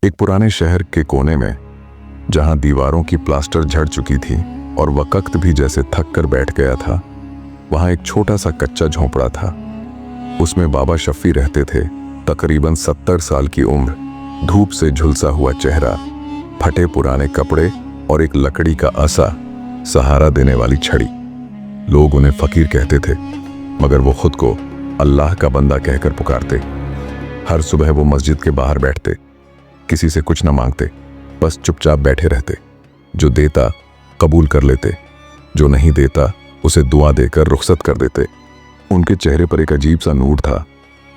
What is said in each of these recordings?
एक पुराने शहर के कोने में, जहां दीवारों की प्लास्टर झड़ चुकी थी और वक्त भी जैसे थक कर बैठ गया था, वहां एक छोटा सा कच्चा झोंपड़ा था। उसमें बाबा शफी रहते थे। तकरीबन 70 साल की उम्र, धूप से झुलसा हुआ चेहरा, फटे पुराने कपड़े और एक लकड़ी का असा सहारा देने वाली छड़ी। लोग उन्हें फकीर कहते थे, मगर वो खुद को अल्लाह का बंदा कहकर पुकारते। हर सुबह वो मस्जिद के बाहर बैठते, किसी से कुछ न मांगते, बस चुपचाप बैठे रहते। जो देता कबूल कर लेते, जो नहीं देता उसे दुआ देकर रुखसत कर देते। उनके चेहरे पर एक अजीब सा नूर था,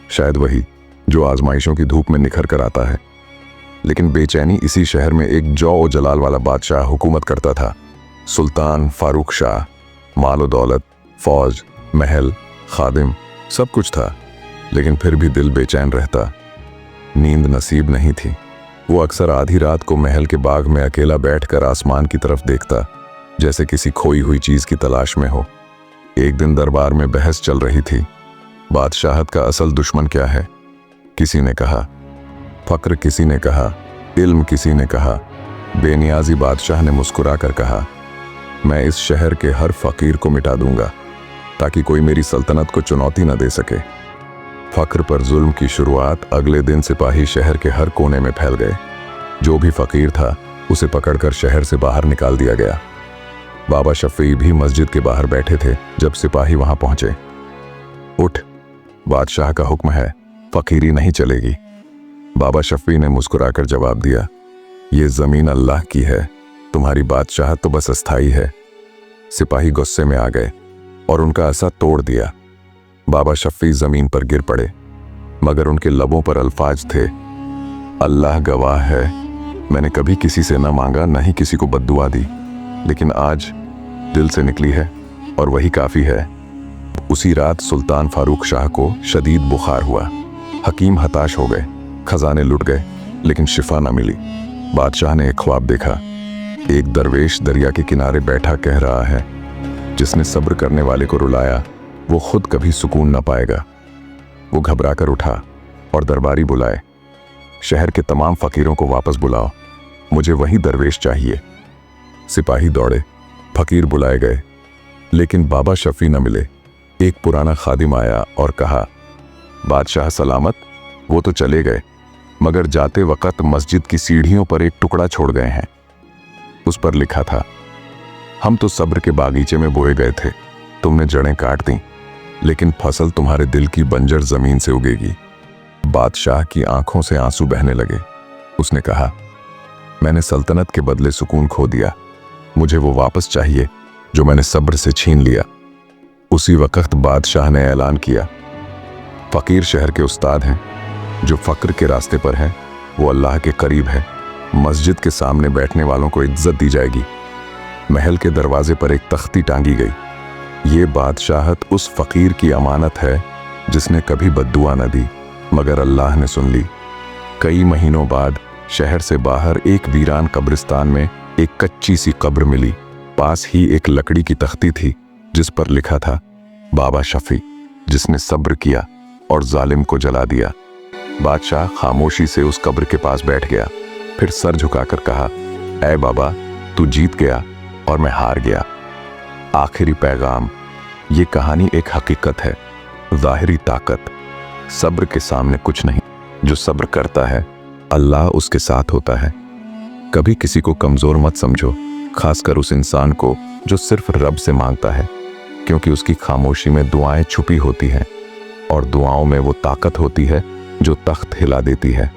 शायद वही जो आजमाइशों की धूप में निखर कर आता है। लेकिन बेचैनी इसी शहर में एक जौ और जलाल वाला बादशाह हुकूमत करता था। सुल्तान फारूक शाह। माल और दौलत, फौज, महल, खादिम, सब कुछ था, लेकिन फिर भी दिल बेचैन रहता। नींद नसीब नहीं थी। वो अक्सर आधी रात को महल के बाग में अकेला बैठकर आसमान की तरफ देखता, जैसे किसी खोई हुई चीज की तलाश में हो। एक दिन दरबार में बहस चल रही थी, बादशाहत का असल दुश्मन क्या है। किसी ने कहा फक्र, किसी ने कहा इल्म, किसी ने कहा बेनियाजी। बादशाह ने मुस्कुरा कर कहा, मैं इस शहर के हर फकीर को मिटा दूंगा, ताकि कोई मेरी सल्तनत को चुनौती न दे सके। फक्र पर जुल्म की शुरुआत अगले दिन सिपाही शहर के हर कोने में फैल गए। जो भी फकीर था उसे पकड़कर शहर से बाहर निकाल दिया गया। बाबा शफी भी मस्जिद के बाहर बैठे थे जब सिपाही वहां पहुंचे। उठ, बादशाह का हुक्म है, फकीरी नहीं चलेगी। बाबा शफी ने मुस्कुराकर जवाब दिया, ये जमीन अल्लाह की है, तुम्हारी बादशाह तो बस अस्थाई है। सिपाही गुस्से में आ गए और उनका असा तोड़ दिया। बाबा शफी जमीन पर गिर पड़े, मगर उनके लबों पर अल्फाज थे, अल्लाह गवाह है, मैंने कभी किसी से न मांगा, न ही किसी को बद्दुआ दी, लेकिन आज दिल से निकली है और वही काफी है। उसी रात सुल्तान फारूक शाह को शदीद बुखार हुआ। हकीम हताश हो गए, खजाने लुट गए, लेकिन शिफा न मिली। बादशाह ने एक ख्वाब देखा। एक दरवेश दरिया के किनारे बैठा कह रहा है, जिसने सब्र करने वाले को रुलाया वो खुद कभी सुकून न पाएगा। वो घबरा कर उठा और दरबारी बुलाए, शहर के तमाम फकीरों को वापस बुलाओ, मुझे वही दरवेश चाहिए। सिपाही दौड़े, फकीर बुलाए गए, लेकिन बाबा शफी न मिले। एक पुराना खादिम आया और कहा, बादशाह सलामत, वो तो चले गए, मगर जाते वक्त मस्जिद की सीढ़ियों पर एक टुकड़ा छोड़ गए हैं। उस पर लिखा था, हम तो सब्र के बागीचे में बोए गए थे, तुमने जड़ें काट दी, लेकिन फसल तुम्हारे दिल की बंजर जमीन से उगेगी। बादशाह की आंखों से आंसू बहने लगे। उसने कहा, मैंने सल्तनत के बदले सुकून खो दिया, मुझे वो वापस चाहिए जो मैंने सब्र से छीन लिया। उसी वक्त बादशाह ने ऐलान किया, फकीर शहर के उस्ताद हैं, जो फक्र के रास्ते पर है वो अल्लाह के करीब है। मस्जिद के सामने बैठने वालों को इज्जत दी जाएगी। महल के दरवाजे पर एक तख्ती टांगी गई, ये बादशाहत उस फकीर की अमानत है जिसने कभी बद्दुआ न दी, मगर अल्लाह ने सुन ली। कई महीनों बाद शहर से बाहर एक वीरान कब्रिस्तान में एक कच्ची सी कब्र मिली। पास ही एक लकड़ी की तख्ती थी जिस पर लिखा था, बाबा शफी, जिसने सब्र किया और जालिम को जला दिया। बादशाह खामोशी से उस कब्र के पास बैठ गया, फिर सर झुकाकर कहा, ऐ बाबा, तू जीत गया और मैं हार गया। आखिरी पैगाम, ये कहानी एक हकीकत है, ज़ाहिरी ताकत सब्र के सामने कुछ नहीं। जो सब्र करता है अल्लाह उसके साथ होता है। कभी किसी को कमज़ोर मत समझो, खासकर उस इंसान को जो सिर्फ रब से मांगता है, क्योंकि उसकी खामोशी में दुआएं छुपी होती हैं और दुआओं में वो ताकत होती है जो तख्त हिला देती है।